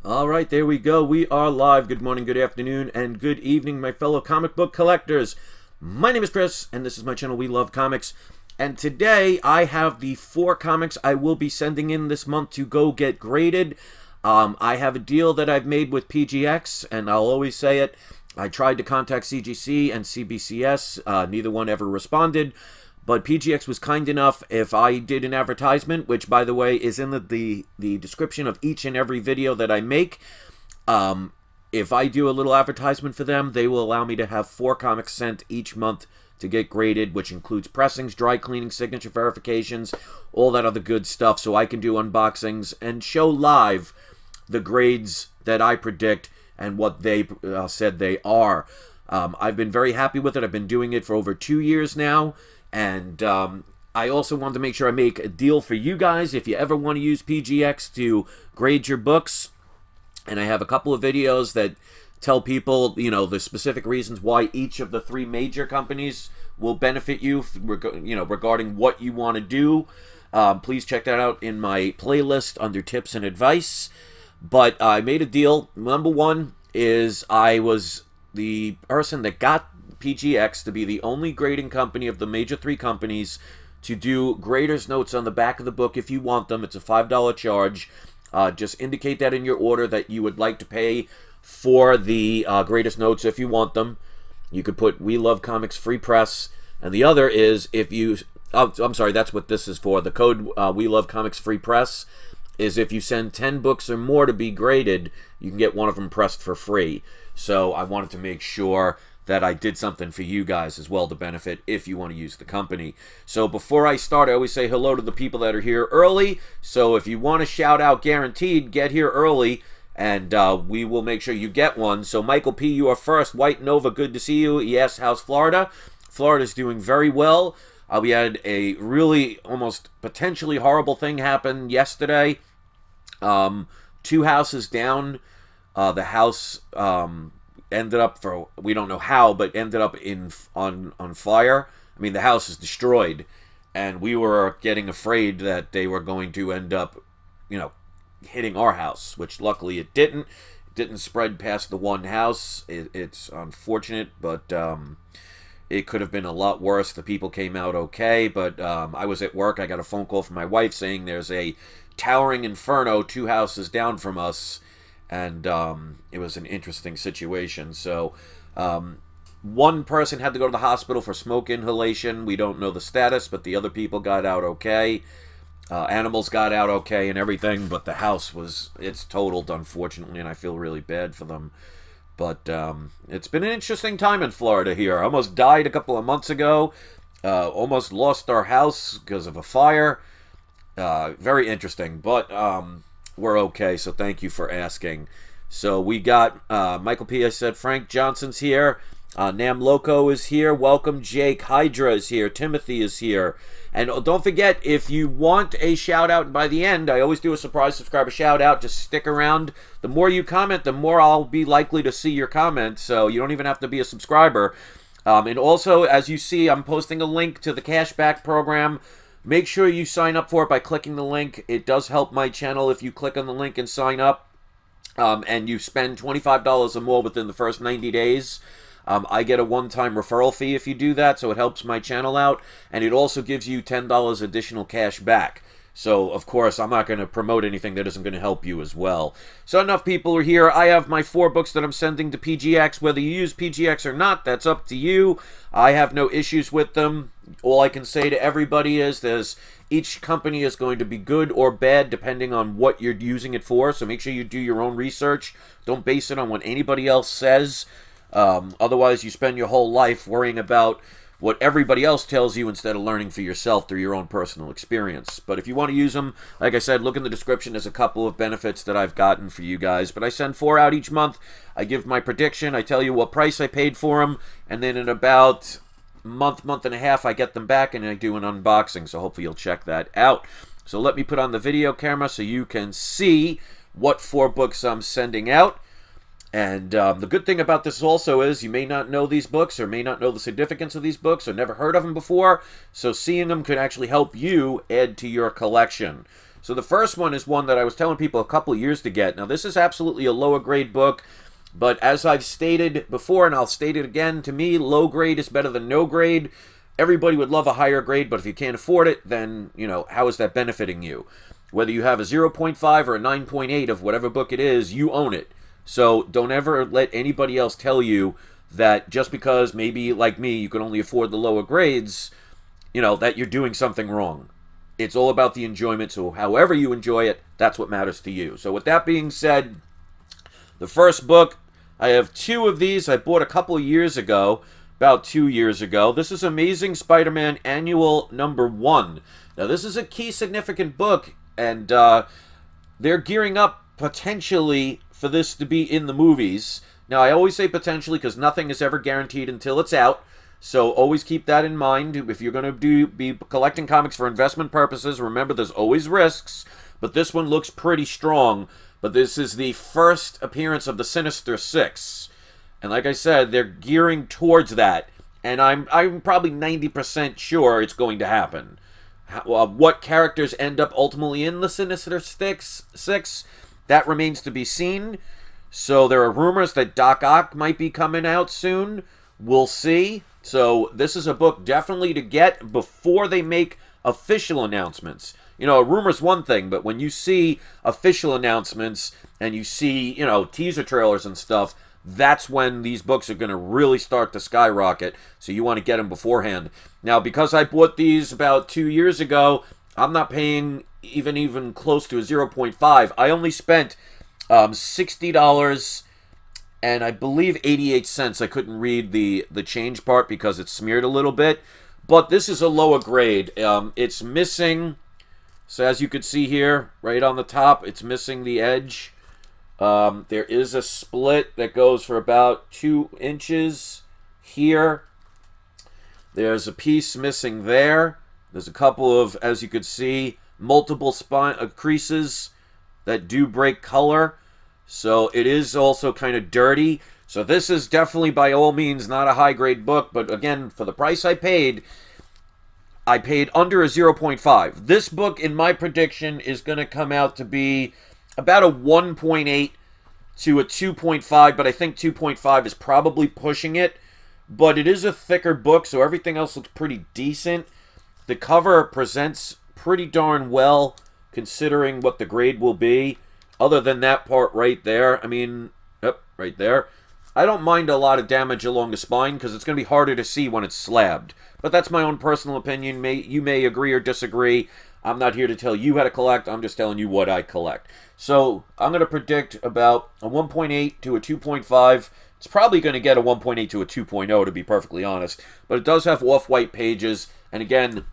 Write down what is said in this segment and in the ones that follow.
All right, there we go. We are live. Good morning, good afternoon, and good evening, my fellow comic book collectors. My name is Chris, and this is my channel, We Love Comics. And today, I have the 4 comics I will be sending in this month to go get graded. I have a deal that I've made with PGX, and I'll always say it. I tried to contact CGC and CBCS. Neither one ever responded. But PGX was kind enough if I did an advertisement, which, by the way, is in the description of each and every video that I make. If I do a little advertisement for them, they will allow me to have 4 comics sent each month to get graded, which includes pressings, dry cleaning, signature verifications, all that other good stuff, so I can do unboxings and show live the grades that I predict and what they said they are. I've been very happy with it. I've been doing it for over 2 years now. And I also wanted to make sure I make a deal for you guys if you ever want to use PGX to grade your books. And I have a couple of videos that tell people, you know, the specific reasons why each of the 3 major companies will benefit you, regarding what you want to do. Please check that out in my playlist under tips and advice. But I made a deal. Number one is I was the person that got PGX to be the only grading company of the major 3 companies to do grader's notes on the back of the book if you want them. It's a $5 charge. Just indicate that in your order that you would like to pay for the grader's notes if you want them. You could put We Love Comics Free Press. And the other is if you... Oh, I'm sorry, that's what this is for. The code We Love Comics Free Press is if you send 10 books or more to be graded, you can get one of them pressed for free. So I wanted to make sure that I did something for you guys as well to benefit if you want to use the company. So before I start, I always say hello to the people that are here early. So if you want a shout out guaranteed, get here early and we will make sure you get one. So Michael P., you are first. White Nova, good to see you. Yes, how's Florida? Florida's doing very well. We had a really almost potentially horrible thing happen yesterday. 2 houses down. The house ended up, for we don't know how, but ended up on fire. I mean, the house is destroyed, and we were getting afraid that they were going to end up, hitting our house, which luckily it didn't. It didn't spread past the one house. It's unfortunate, but it could have been a lot worse. The people came out okay, but I was at work. I got a phone call from my wife saying there's a towering inferno 2 houses down from us. And it was an interesting situation. So one person had to go to the hospital for smoke inhalation. We don't know the status, but the other people got out okay. Animals got out okay and everything, but the house it's totaled, unfortunately, and I feel really bad for them. But it's been an interesting time in Florida here. I almost died a couple of months ago. Almost lost our house because of a fire. Very interesting, but we're okay, so thank you for asking. So we got Michael P., I said, Frank Johnson's here. Nam Loco is here. Welcome. Jake Hydra is here. Timothy is here. And don't forget, if you want a shout-out by the end, I always do a surprise subscriber shout-out. Just stick around. The more you comment, the more I'll be likely to see your comment, so you don't even have to be a subscriber. And also, as you see, I'm posting a link to the cashback program. Make sure you sign up for it by clicking the link. It does help my channel if you click on the link and sign up. And you spend $25 or more within the first 90 days. I get a one-time referral fee if you do that, so it helps my channel out. And it also gives you $10 additional cash back. So, of course, I'm not going to promote anything that isn't going to help you as well. So enough people are here. I have my 4 books that I'm sending to PGX. Whether you use PGX or not, that's up to you. I have no issues with them. All I can say to everybody is each company is going to be good or bad depending on what you're using it for. So make sure you do your own research. Don't base it on what anybody else says. Otherwise, you spend your whole life worrying about what everybody else tells you instead of learning for yourself through your own personal experience. But if you want to use them, like I said, look in the description. There's a couple of benefits that I've gotten for you guys. But I send 4 out each month. I give my prediction. I tell you what price I paid for them. And then in about month and a half, I get them back and I do an unboxing. So hopefully you'll check that out. So let me put on the video camera so you can see what 4 books I'm sending out. And the good thing about this also is you may not know these books or may not know the significance of these books or never heard of them before. So seeing them could actually help you add to your collection. So the first one is one that I was telling people a couple of years to get. Now, this is absolutely a lower grade book, but as I've stated before, and I'll state it again, to me, low grade is better than no grade. Everybody would love a higher grade, but if you can't afford it, then, you know, how is that benefiting you? Whether you have a 0.5 or a 9.8 of whatever book it is, you own it. So don't ever let anybody else tell you that just because maybe, like me, you can only afford the lower grades, you know, that you're doing something wrong. It's all about the enjoyment, so however you enjoy it, that's what matters to you. So with that being said, the first book, I have two of these I bought a couple of years ago, about 2 years ago. This is Amazing Spider-Man Annual Number 1. Now, this is a key significant book, and they're gearing up potentially for this to be in the movies. Now, I always say potentially because nothing is ever guaranteed until it's out, so always keep that in mind. If you're going to be collecting comics for investment purposes, remember there's always risks, but this one looks pretty strong. But this is the first appearance of the Sinister Six. And like I said, they're gearing towards that. And I'm probably 90% sure it's going to happen. What characters end up ultimately in the Sinister Six, that remains to be seen. So there are rumors that Doc Ock might be coming out soon. We'll see. So this is a book definitely to get before they make official announcements. You know, a rumor's one thing, but when you see official announcements and you see, you know, teaser trailers and stuff, that's when these books are going to really start to skyrocket. So you want to get them beforehand. Now, because I bought these about 2 years ago, I'm not paying even close to a 0.5. I only spent $60 and I believe 88 cents. I couldn't read the change part because it's smeared a little bit. But this is a lower grade. It's missing, so as you could see here, right on the top, it's missing the edge. There is a split that goes for about 2 inches here. There's a piece missing there. There's a couple of, as you could see, multiple creases that do break color. So it is also kind of dirty. So this is definitely by all means not a high grade book, but again, for the price I paid under a 0.5. This book, in my prediction, is going to come out to be about a 1.8 to a 2.5, but I think 2.5 is probably pushing it. But it is a thicker book, so everything else looks pretty decent. The cover presents pretty darn well, considering what the grade will be. Other than that part right there, I mean, yep, right there. I don't mind a lot of damage along the spine because it's going to be harder to see when it's slabbed. But that's my own personal opinion. You may agree or disagree. I'm not here to tell you how to collect. I'm just telling you what I collect. So I'm going to predict about a 1.8 to a 2.5. It's probably going to get a 1.8 to a 2.0, to be perfectly honest. But it does have off-white pages. And again,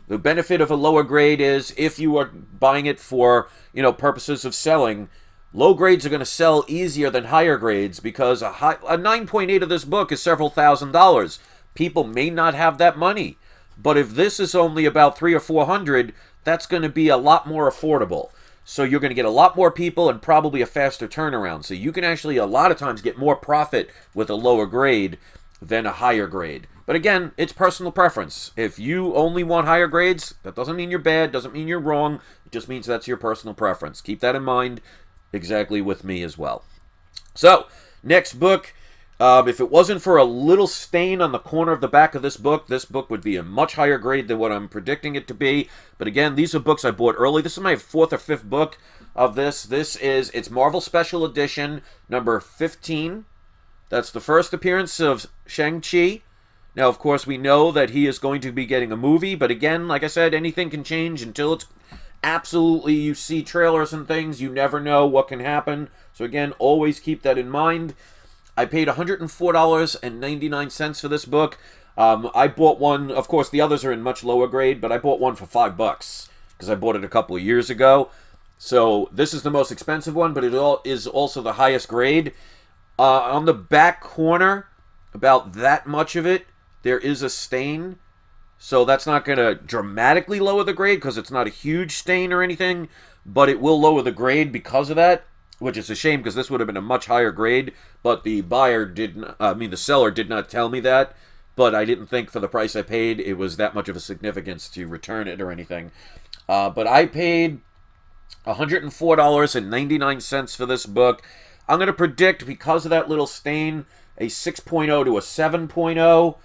the benefit of a lower grade is if you are buying it for, you know, purposes of selling, low grades are going to sell easier than higher grades because a 9.8 of this book is several $1,000s. People may not have that money. But if this is only about $300 or $400, that's going to be a lot more affordable. So you're going to get a lot more people and probably a faster turnaround. So you can actually a lot of times get more profit with a lower grade than a higher grade. But again, it's personal preference. If you only want higher grades, that doesn't mean you're bad, doesn't mean you're wrong. It just means that's your personal preference. Keep that in mind exactly with me as well. So, next book. If it wasn't for a little stain on the corner of the back of this book would be a much higher grade than what I'm predicting it to be. But again, these are books I bought early. This is my 4th or 5th book of this. It's Marvel Special Edition number 15. That's the first appearance of Shang-Chi. Now, of course, we know that he is going to be getting a movie, but again, like I said, anything can change until it's absolutely, you see trailers and things, you never know what can happen. So again, always keep that in mind. I paid $104.99 for this book. I bought one, of course, the others are in much lower grade, but I bought one for $5 because I bought it a couple of years ago. So this is the most expensive one, but it is also the highest grade. On the back corner, about that much of it, there is a stain. So that's not going to dramatically lower the grade because it's not a huge stain or anything, but it will lower the grade because of that, which is a shame because this would have been a much higher grade, but the seller did not tell me that, but I didn't think for the price I paid it was that much of a significance to return it or anything. But I paid $104.99 for this book. I'm going to predict, because of that little stain, a 6.0 to a 7.0.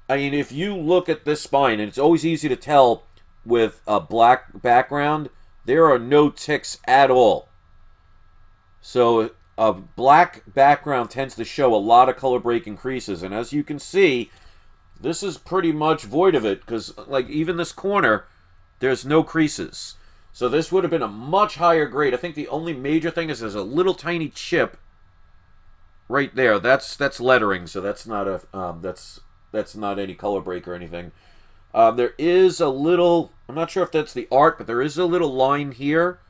I mean, if you look at this spine, and it's always easy to tell with a black background, there are no ticks at all. So a black background tends to show a lot of color breaking creases, and as you can see, this is pretty much void of it, because like even this corner, there's no creases. So this would have been a much higher grade. I think the only major thing is there's a little tiny chip right there. That's lettering, so that's not a that's not any color break or anything. There is a little, I'm not sure if that's the art, but there is a little line here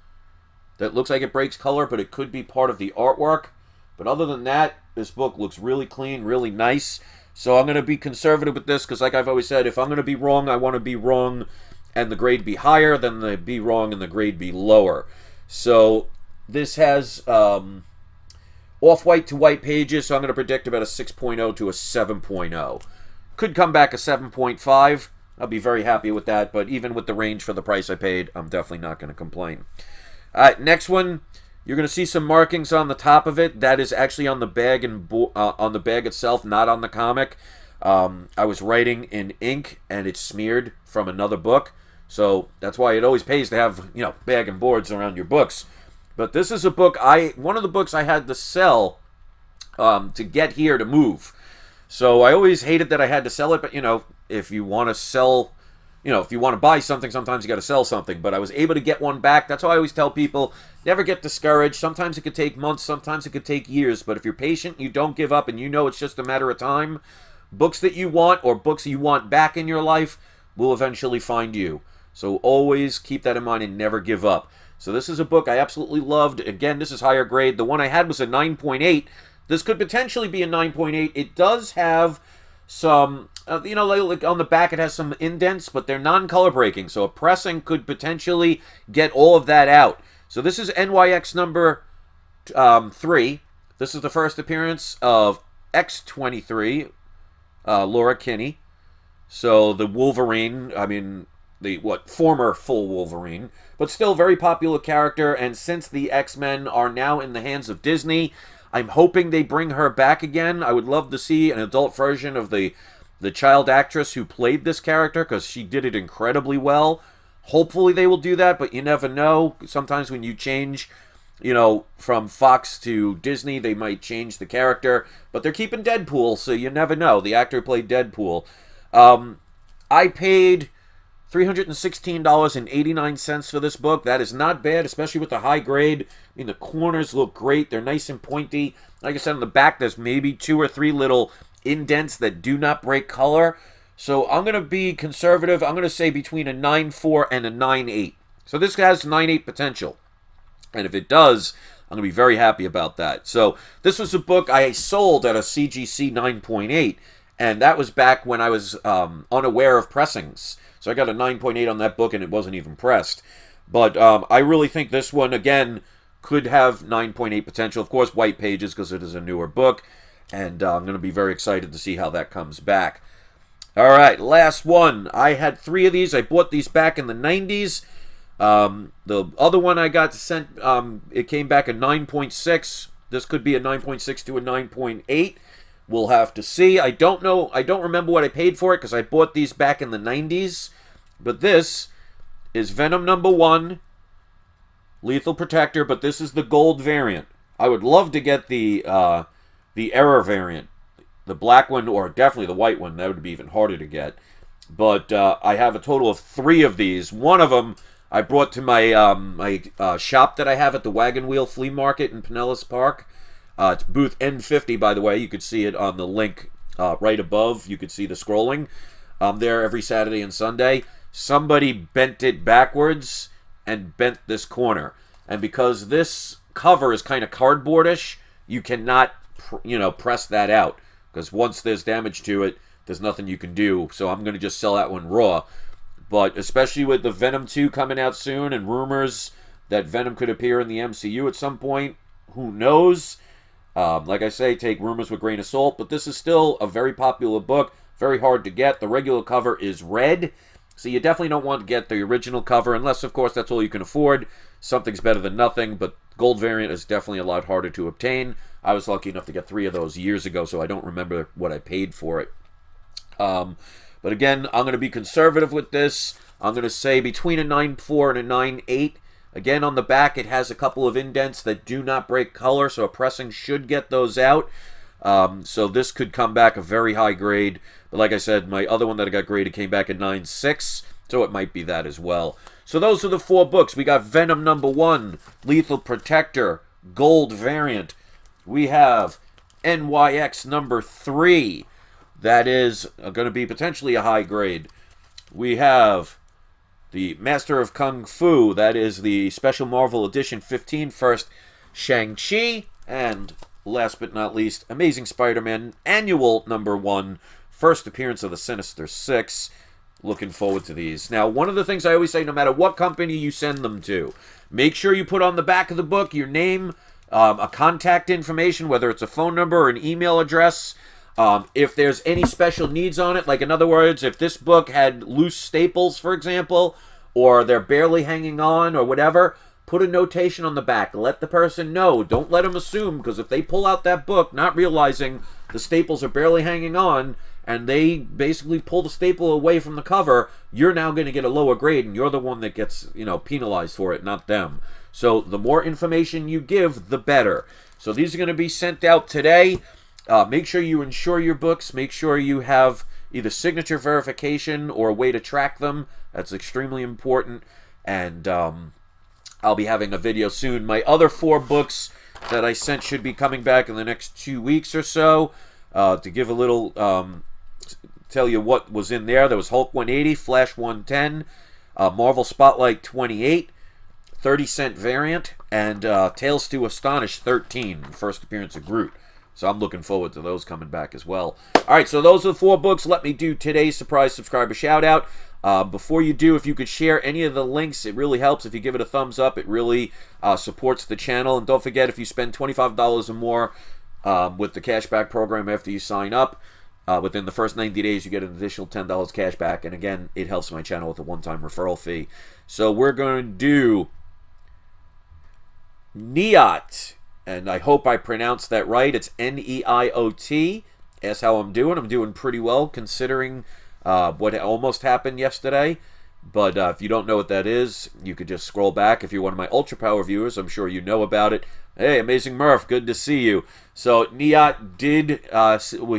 that looks like it breaks color, but it could be part of the artwork. But other than that, this book looks really clean, really nice. So I'm going to be conservative with this, because like I've always said, if I'm going to be wrong, I want to be wrong and the grade be higher than the be wrong and the grade be lower. So this has off-white to white pages, so I'm going to predict about a 6.0 to a 7.0. Could come back a 7.5. I'll be very happy with that, but even with the range for the price I paid, I'm definitely not going to complain. All right, next one, you're going to see some markings on the top of it. That is actually on the bag and on the bag itself, not on the comic. I was writing in ink, and it's smeared from another book. So that's why it always pays to have, you know, bag and boards around your books. But this is a book, one of the books I had to sell to get here to move. So I always hated that I had to sell it, but, you know, if you want to sell, you know, if you want to buy something, sometimes you got to sell something. But I was able to get one back. That's why I always tell people, never get discouraged. Sometimes it could take months, sometimes it could take years. But if you're patient, you don't give up, and you know it's just a matter of time, books that you want or books you want back in your life will eventually find you. So always keep that in mind and never give up. So this is a book I absolutely loved. Again, this is higher grade. The one I had was a 9.8. This could potentially be a 9.8. It does have some, you know, like on the back it has some indents, but they're non-color breaking. So a pressing could potentially get all of that out. So this is NYX number 3. This is the first appearance of X23, Laura Kinney. So the Wolverine, I mean, the former full Wolverine, but still very popular character. And since the X-Men are now in the hands of Disney, I'm hoping they bring her back again. I would love to see an adult version of the child actress who played this character, because she did it incredibly well. Hopefully they will do that, but you never know. Sometimes when you change, you know, from Fox to Disney, they might change the character, but they're keeping Deadpool, so you never know. The actor who played Deadpool. I paid $316.89 for this book. That is not bad, especially with the high grade. I mean, the corners look great. They're nice and pointy. Like I said, on the back, there's maybe 2 or 3 little indents that do not break color. So I'm going to be conservative. I'm going to say between a 9.4 and a 9.8. So this has 9.8 potential. And if it does, I'm going to be very happy about that. So this was a book I sold at a CGC 9.8. And that was back when I was unaware of pressings. So I got a 9.8 on that book, and it wasn't even pressed. But I really think this one, again, could have 9.8 potential. Of course, white pages, because it is a newer book. And I'm going to be very excited to see how that comes back. All right, last one. I had 3 of these. I bought these back in the 90s. The other one I got sent, it came back a 9.6. This could be a 9.6 to a 9.8. We'll have to see. I don't know. I don't remember what I paid for it, because I bought these back in the 90s. But this is Venom number 1, Lethal Protector, but this is the gold variant. I would love to get the error variant, the black one, or definitely the white one. That would be even harder to get. But I have a total of 3 of these. One of them I brought to my shop that I have at the Wagon Wheel Flea Market in Pinellas Park. It's Booth N50, by the way. You could see it on the link right above. You could see the scrolling. I'm there every Saturday and Sunday. Somebody bent it backwards and bent this corner. And because this cover is kind of cardboardish, you cannot, press that out. Because once there's damage to it, there's nothing you can do. So I'm going to just sell that one raw. But especially with the Venom 2 coming out soon and rumors that Venom could appear in the MCU at some point, who knows? Like I say, take rumors with a grain of salt, but this is still a very popular book, very hard to get. The regular cover is red, So you definitely don't want to get the original cover, unless, of course, that's all you can afford. Something's better than nothing, but gold variant is definitely a lot harder to obtain. I was lucky enough to get 3 of those years ago, so I don't remember what I paid for it. But again, I'm going to be conservative with this. I'm going to say between a 9.4 and a 9.8. Again, on the back, it has a couple of indents that do not break color, so a pressing should get those out. So this could come back a very high grade. But like I said, my other one that I got graded came back at 9.6, so it might be that as well. So those are the 4 books. We got Venom #1, Lethal Protector, gold variant. We have NYX #3. That is going to be potentially a high grade. We have the Master of Kung Fu. That is the Special Marvel Edition 15 first Shang-Chi. And last but not least, Amazing Spider-Man Annual #1, first appearance of the Sinister Six. Looking forward to these. Now, one of the things I always say, no matter what company you send them to, make sure you put on the back of the book your name, a contact information, whether it's a phone number or an email address. If there's any special needs on it, like in other words, if this book had loose staples, for example, or they're barely hanging on or whatever, put a notation on the back. Let the person know. Don't let them assume, because if they pull out that book not realizing the staples are barely hanging on and they basically pull the staple away from the cover, you're now going to get a lower grade, and you're the one that gets, penalized for it, not them. So the more information you give, the better. So these are going to be sent out today. Make sure you insure your books. Make sure you have either signature verification or a way to track them. That's extremely important. And I'll be having a video soon. My other 4 books that I sent should be coming back in the next 2 weeks or so. To give a little, tell you what was in there. There was Hulk 180, Flash 110, Marvel Spotlight 28, 30-cent variant, and Tales to Astonish 13, first appearance of Groot. So I'm looking forward to those coming back as well. All right, so those are the 4 books. Let me do today's surprise subscriber shout-out. Before you do, if you could share any of the links, it really helps. If you give it a thumbs up, it really supports the channel. And don't forget, if you spend $25 or more with the cashback program after you sign up, within the first 90 days, you get an additional $10 cashback. And again, it helps my channel with a one-time referral fee. So we're going to do Neot. And I hope I pronounced that right. It's N-E-I-O-T. That's how I'm doing. I'm doing pretty well considering what almost happened yesterday. But if you don't know what that is, you could just scroll back. If you're one of my Ultra Power viewers, I'm sure you know about it. Hey, Amazing Murph, good to see you. So Neot did,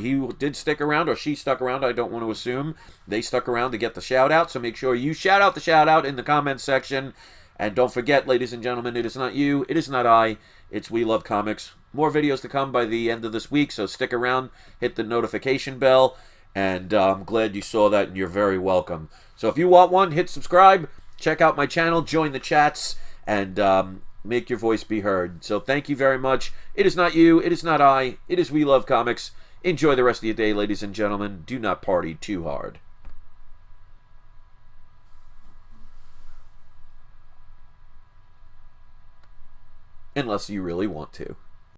he did stick around, or she stuck around, I don't want to assume. They stuck around to get the shout-out, so make sure you shout out the shout-out in the comments section. And don't forget, ladies and gentlemen, it is not you, it is not I, it's We Love Comics. More videos to come by the end of this week, so stick around, hit the notification bell, and I'm glad you saw that, and you're very welcome. So if you want one, hit subscribe, check out my channel, join the chats, and make your voice be heard. So thank you very much. It is not you, it is not I, it is We Love Comics. Enjoy the rest of your day, ladies and gentlemen. Do not party too hard. Unless you really want to.